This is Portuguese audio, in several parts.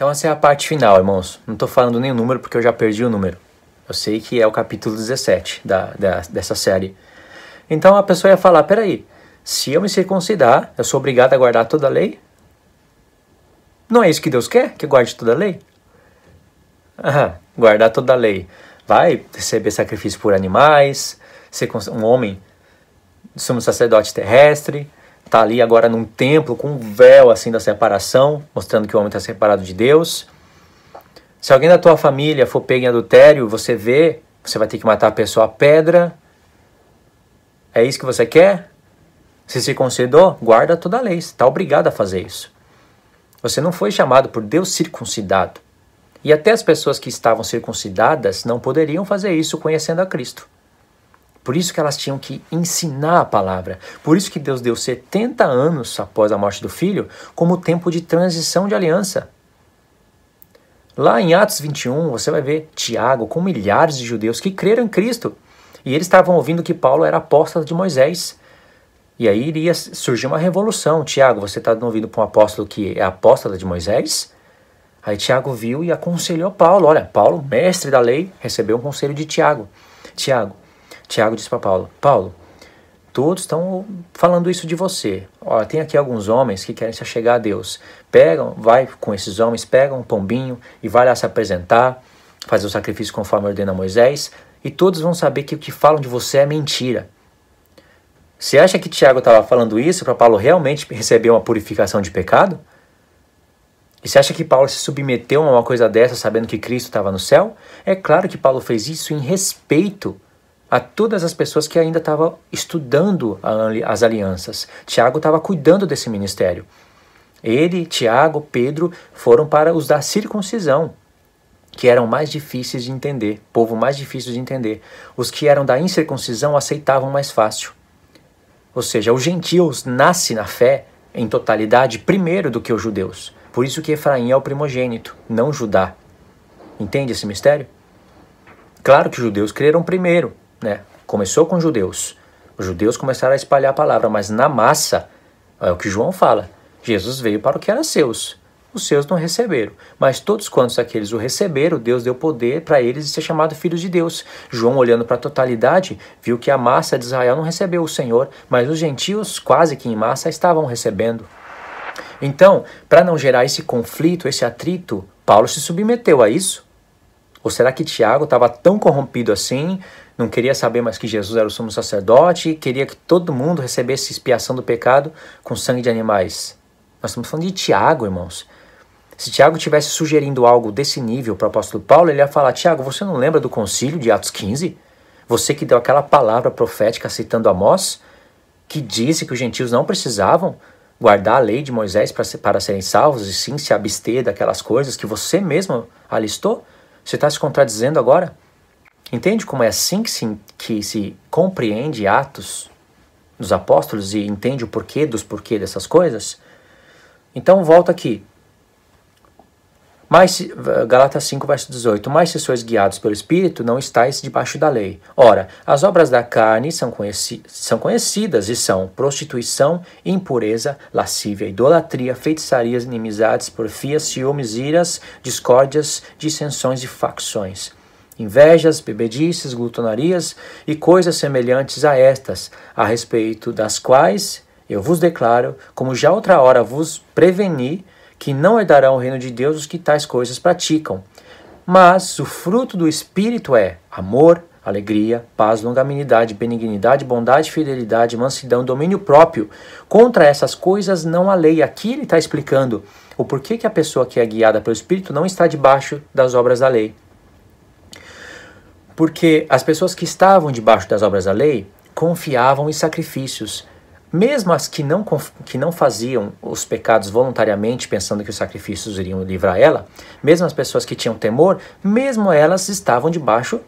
Então essa é a parte final, irmãos. Não estou falando nem o número porque eu já perdi o número. Eu sei que é o capítulo 17 dessa série. Então a pessoa ia falar, peraí, se eu me circuncidar, eu sou obrigado a guardar toda a lei? Não é isso que Deus quer? Que eu guarde toda a lei? Guardar toda a lei. Vai receber sacrifício por animais, ser um homem, sumo sacerdote terrestre, está ali agora num templo com um véu assim da separação, mostrando que o homem está separado de Deus. Se alguém da tua família for pego em adultério, você vai ter que matar a pessoa a pedra. É isso que você quer? Se circuncidou, guarda toda a lei, você está obrigado a fazer isso. Você não foi chamado por Deus circuncidado. E até as pessoas que estavam circuncidadas não poderiam fazer isso conhecendo a Cristo. Por isso que elas tinham que ensinar a palavra. Por isso que Deus deu 70 anos após a morte do Filho como tempo de transição de aliança. Lá em Atos 21, você vai ver Tiago com milhares de judeus que creram em Cristo. E eles estavam ouvindo que Paulo era apóstolo de Moisés. E aí iria surgir uma revolução. Tiago, você está ouvindo para um apóstolo que é apóstolo de Moisés? Aí Tiago viu e aconselhou Paulo. Olha, Paulo, mestre da lei, recebeu um conselho de Tiago. Tiago disse para Paulo, todos estão falando isso de você. Olha, tem aqui alguns homens que querem se achegar a Deus. Vai com esses homens, pegam um pombinho e vai lá se apresentar, fazer o sacrifício conforme ordena Moisés, e todos vão saber que o que falam de você é mentira. Você acha que Tiago estava falando isso para Paulo realmente receber uma purificação de pecado? E você acha que Paulo se submeteu a uma coisa dessa sabendo que Cristo estava no céu? É claro que Paulo fez isso em respeito a todas as pessoas que ainda estavam estudando as alianças. Tiago estava cuidando desse ministério. Ele, Tiago, Pedro foram para os da circuncisão, que eram mais difíceis de entender, povo mais difícil de entender. Os que eram da incircuncisão aceitavam mais fácil. Ou seja, os gentios nascem na fé em totalidade primeiro do que os judeus. Por isso que Efraim é o primogênito, não Judá. Entende esse mistério? Claro que os judeus creram primeiro, né? Começou com os judeus. Os judeus começaram a espalhar a palavra, mas na massa, é o que João fala, Jesus veio para o que era seus. Os seus não receberam, mas todos quantos aqueles o receberam, Deus deu poder para eles de ser chamados filhos de Deus. João, olhando para a totalidade, viu que a massa de Israel não recebeu o Senhor, mas os gentios, quase que em massa, estavam recebendo. Então, para não gerar esse conflito, esse atrito, Paulo se submeteu a isso? Ou será que Tiago estava tão corrompido assim, não queria saber mais que Jesus era o sumo sacerdote, queria que todo mundo recebesse expiação do pecado com sangue de animais? Nós estamos falando de Tiago, irmãos. Se Tiago estivesse sugerindo algo desse nível para o apóstolo Paulo, ele ia falar, Tiago, você não lembra do concílio de Atos 15? Você que deu aquela palavra profética citando Amós, que disse que os gentios não precisavam guardar a lei de Moisés para serem salvos e sim se abster daquelas coisas que você mesmo alistou? Você está se contradizendo agora? Entende como é assim que se compreende Atos dos Apóstolos e entende o porquê dos porquê dessas coisas? Então volta aqui. Gálatas 5, verso 18. Mas se sois guiados pelo Espírito, não estáis debaixo da lei. Ora, as obras da carne são conhecidas e são prostituição, impureza, lascívia, idolatria, feitiçarias, inimizades, porfias, ciúmes, iras, discórdias, dissensões e facções, invejas, bebedices, glutonarias e coisas semelhantes a estas, a respeito das quais eu vos declaro, como já outra hora vos preveni, que não herdarão o reino de Deus os que tais coisas praticam. Mas o fruto do Espírito é amor, alegria, paz, longanimidade, benignidade, bondade, fidelidade, mansidão, domínio próprio. Contra essas coisas não há lei. Aqui ele está explicando o porquê que a pessoa que é guiada pelo Espírito não está debaixo das obras da lei. Porque as pessoas que estavam debaixo das obras da lei confiavam em sacrifícios. Mesmo as que não faziam os pecados voluntariamente, pensando que os sacrifícios iriam livrar ela, mesmo as pessoas que tinham temor, mesmo elas estavam debaixo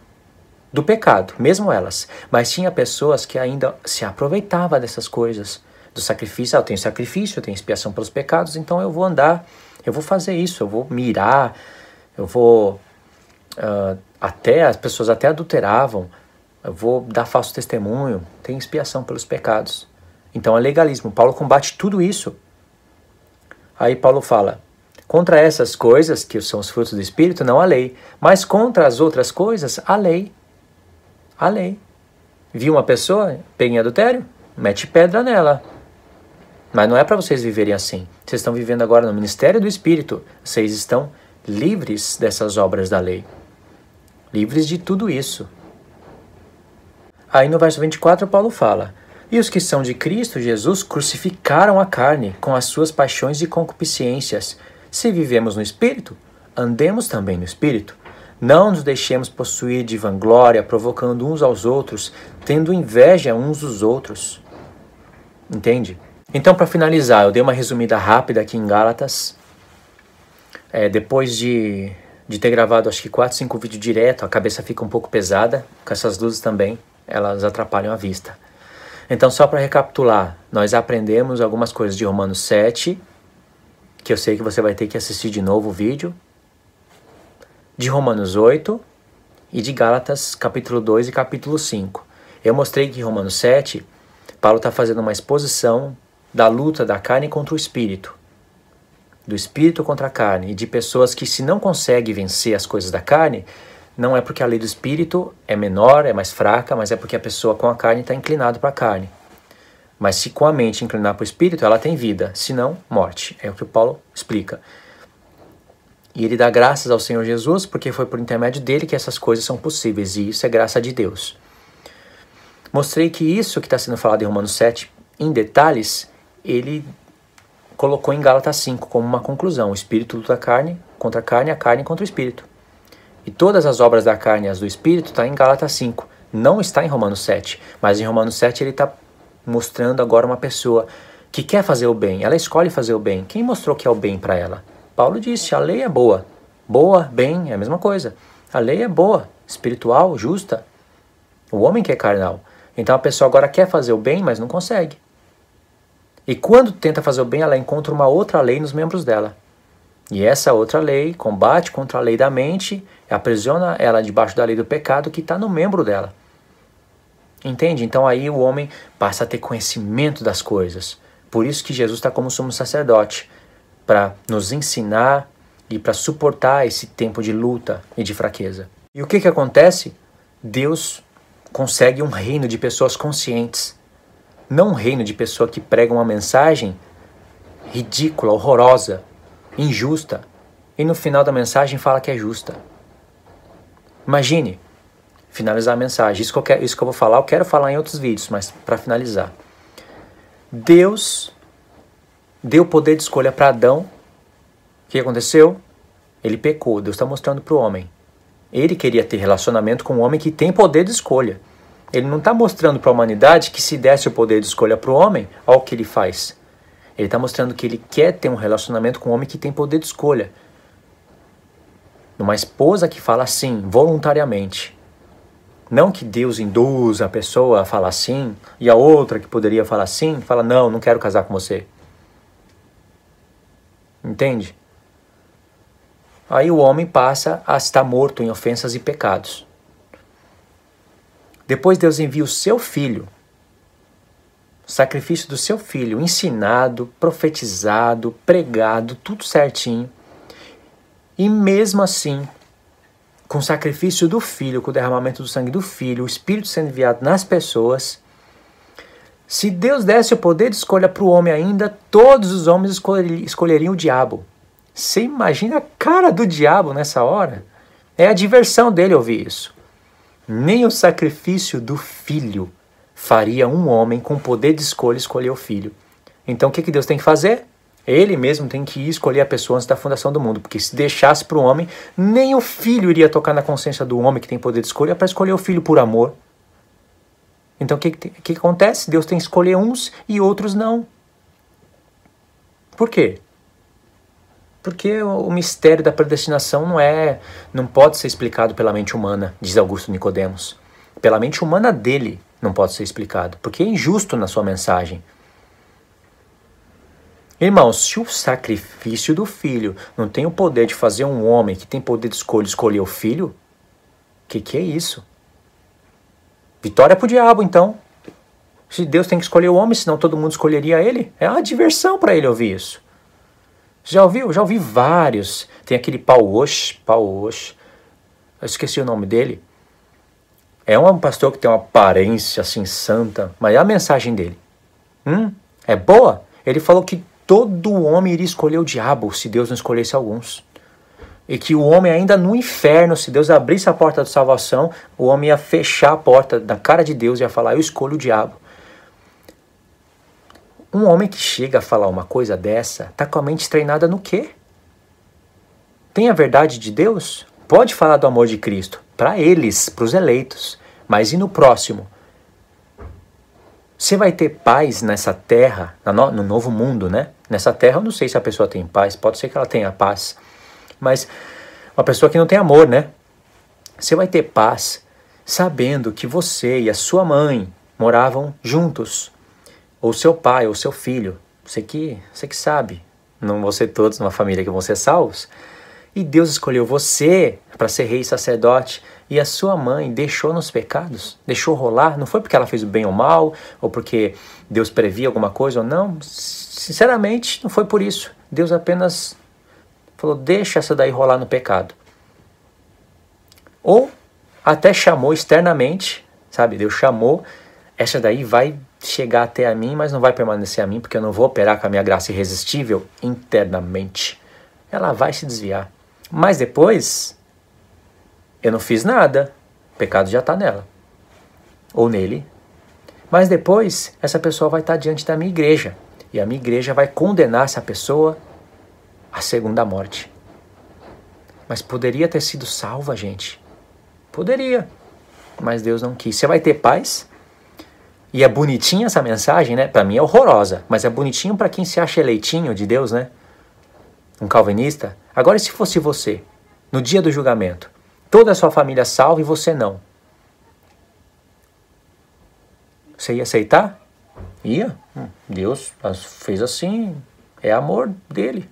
do pecado, mesmo elas. Mas tinha pessoas que ainda se aproveitavam dessas coisas, do sacrifício. Eu tenho sacrifício, eu tenho expiação pelos pecados, então eu vou andar, eu vou fazer isso, eu vou mirar, eu vou... as pessoas até adulteravam, eu vou dar falso testemunho, tem expiação pelos pecados. Então é legalismo. Paulo combate tudo isso. Aí Paulo fala, Contra essas coisas, que são os frutos do Espírito, não há lei. Mas contra as outras coisas, há lei. Há lei. Viu uma pessoa, pega em adultério, mete pedra nela. Mas não é para vocês viverem assim. Vocês estão vivendo agora no ministério do Espírito. Vocês estão livres dessas obras da lei. Livres de tudo isso. Aí no verso 24, Paulo fala: e os que são de Cristo Jesus crucificaram a carne com as suas paixões e concupiscências. Se vivemos no Espírito, andemos também no Espírito. Não nos deixemos possuir de vanglória, provocando uns aos outros, tendo inveja uns dos outros. Entende? Então, para finalizar, eu dei uma resumida rápida aqui em Gálatas. Depois de ter gravado acho que 4, 5 vídeos direto, a cabeça fica um pouco pesada, com essas luzes também, elas atrapalham a vista. Então, só para recapitular, nós aprendemos algumas coisas de Romanos 7, que eu sei que você vai ter que assistir de novo o vídeo, de Romanos 8 e de Gálatas capítulo 2 e capítulo 5. Eu mostrei que em Romanos 7, Paulo está fazendo uma exposição da luta da carne contra o espírito, do espírito contra a carne, e de pessoas que, se não conseguem vencer as coisas da carne, não é porque a lei do espírito é menor, é mais fraca, mas é porque a pessoa com a carne está inclinada para a carne. Mas se com a mente inclinar para o espírito, ela tem vida, se não, morte. É o que o Paulo explica. E ele dá graças ao Senhor Jesus, porque foi por intermédio dele que essas coisas são possíveis, e isso é graça de Deus. Mostrei que isso que está sendo falado em Romanos 7, em detalhes, ele colocou em Gálatas 5 como uma conclusão. O espírito luta a carne a carne contra o espírito. E todas as obras da carne e as do espírito estão em Gálatas 5. Não está em Romanos 7. Mas em Romanos 7 ele está mostrando agora uma pessoa que quer fazer o bem. Ela escolhe fazer o bem. Quem mostrou que é o bem para ela? Paulo disse, a lei é boa. Boa, bem, é a mesma coisa. A lei é boa, espiritual, justa. O homem que é carnal. Então a pessoa agora quer fazer o bem, mas não consegue. E quando tenta fazer o bem, ela encontra uma outra lei nos membros dela. E essa outra lei combate contra a lei da mente, aprisiona ela debaixo da lei do pecado que está no membro dela. Entende? Então aí o homem passa a ter conhecimento das coisas. Por isso que Jesus está como sumo sacerdote, para nos ensinar e para suportar esse tempo de luta e de fraqueza. E o que acontece? Deus consegue um reino de pessoas conscientes. Não um reino de pessoa que prega uma mensagem ridícula, horrorosa, injusta, e no final da mensagem fala que é justa. Imagine, finalizar a mensagem. Isso que eu vou falar, eu quero falar em outros vídeos, mas para finalizar. Deus deu poder de escolha para Adão. O que aconteceu? Ele pecou. Deus está mostrando para o homem. Ele queria ter relacionamento com um homem que tem poder de escolha. Ele não está mostrando para a humanidade que se desse o poder de escolha para o homem, olha o que ele faz. Ele está mostrando que ele quer ter um relacionamento com um homem que tem poder de escolha. Uma esposa que fala sim, voluntariamente. Não que Deus induza a pessoa a falar sim, e a outra que poderia falar sim, fala não, não quero casar com você. Entende? Aí o homem passa a estar morto em ofensas e pecados. Depois Deus envia o seu filho, o sacrifício do seu filho, ensinado, profetizado, pregado, tudo certinho. E mesmo assim, com o sacrifício do filho, com o derramamento do sangue do filho, o Espírito sendo enviado nas pessoas, se Deus desse o poder de escolha para o homem ainda, todos os homens escolheriam o diabo. Você imagina a cara do diabo nessa hora? É a diversão dele ouvir isso. Nem o sacrifício do filho faria um homem com poder de escolha escolher o filho. Então o que Deus tem que fazer? Ele mesmo tem que ir escolher a pessoa antes da fundação do mundo, porque se deixasse para o homem, nem o filho iria tocar na consciência do homem que tem poder de escolha para escolher o filho por amor. Então o que acontece? Deus tem que escolher uns e outros não. Por quê? Porque o mistério da predestinação não pode ser explicado pela mente humana, diz Augusto Nicodemos. Pela mente humana dele não pode ser explicado, porque é injusto na sua mensagem. Irmãos, se o sacrifício do filho não tem o poder de fazer um homem que tem poder de escolher o filho, que é isso? Vitória pro diabo, então. Se Deus tem que escolher o homem, senão todo mundo escolheria ele, é uma diversão para ele ouvir isso. Já ouviu? Já ouvi vários. Tem aquele Paul Walsh, eu esqueci o nome dele. É um pastor que tem uma aparência assim santa, mas é a mensagem dele. É boa? Ele falou que todo homem iria escolher o diabo se Deus não escolhesse alguns. E que o homem ainda no inferno, se Deus abrisse a porta da salvação, o homem ia fechar a porta da cara de Deus e ia falar, eu escolho o diabo. Um homem que chega a falar uma coisa dessa, está com a mente treinada no quê? Tem a verdade de Deus? Pode falar do amor de Cristo, para eles, para os eleitos, mas e no próximo? Você vai ter paz nessa terra, no novo mundo, né? Nessa terra eu não sei se a pessoa tem paz, pode ser que ela tenha paz, mas uma pessoa que não tem amor, né? Você vai ter paz sabendo que você e a sua mãe moravam juntos, ou seu pai, ou seu filho, você que sabe, não vão ser todos numa família que vão ser salvos, e Deus escolheu você para ser rei e sacerdote, e a sua mãe deixou nos pecados, deixou rolar, não foi porque ela fez o bem ou mal, ou porque Deus previa alguma coisa ou não, sinceramente não foi por isso, Deus apenas falou, deixa essa daí rolar no pecado. Ou até chamou externamente, sabe, Deus chamou, essa daí vai chegar até a mim, mas não vai permanecer a mim, porque eu não vou operar com a minha graça irresistível internamente. Ela vai se desviar. Mas depois, eu não fiz nada, o pecado já está nela, ou nele. Mas depois, essa pessoa vai estar diante da minha igreja, e a minha igreja vai condenar essa pessoa à segunda morte. Mas poderia ter sido salva, gente. Poderia, mas Deus não quis. Você vai ter paz? E é bonitinha essa mensagem, né? Para mim é horrorosa, mas é bonitinho para quem se acha eleitinho de Deus, né? Um calvinista. Agora, e se fosse você, no dia do julgamento, toda a sua família salva e você não? Você ia aceitar? Ia. Deus fez assim, é amor dele.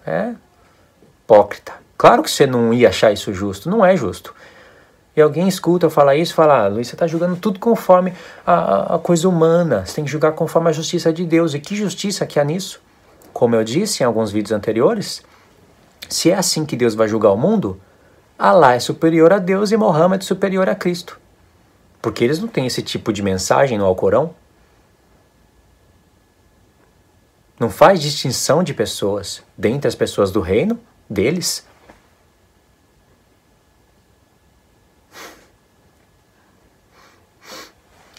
É hipócrita. Claro que você não ia achar isso justo, não é justo. E alguém escuta eu falar isso e fala, Luiz, você está julgando tudo conforme a coisa humana, você tem que julgar conforme a justiça de Deus. E que justiça que há nisso? Como eu disse em alguns vídeos anteriores, se é assim que Deus vai julgar o mundo, Alá é superior a Deus e Mohammed é superior a Cristo. Porque eles não têm esse tipo de mensagem no Alcorão. Não faz distinção de pessoas dentre as pessoas do reino deles.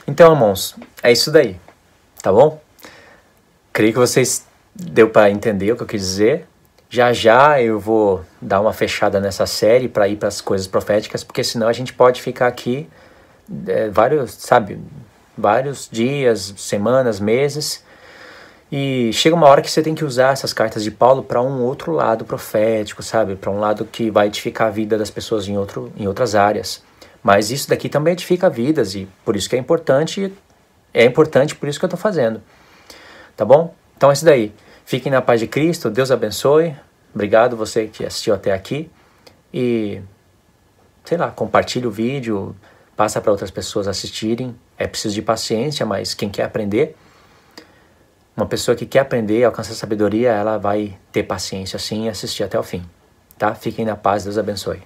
Então, irmãos, é isso daí, tá bom? Creio que vocês deu para entender o que eu quis dizer. Já já eu vou dar uma fechada nessa série para ir para as coisas proféticas, porque senão a gente pode ficar aqui vários dias, semanas, meses, e chega uma hora que você tem que usar essas cartas de Paulo para um outro lado profético, sabe? Para um lado que vai edificar a vida das pessoas em outras áreas. Mas isso daqui também edifica vidas e por isso que é importante por isso que eu estou fazendo. Tá bom? Então é isso daí. Fiquem na paz de Cristo, Deus abençoe. Obrigado você que assistiu até aqui. E, compartilhe o vídeo, passa para outras pessoas assistirem. É preciso de paciência, mas quem quer aprender, uma pessoa que quer aprender, alcançar sabedoria, ela vai ter paciência sim e assistir até o fim. Tá? Fiquem na paz, Deus abençoe.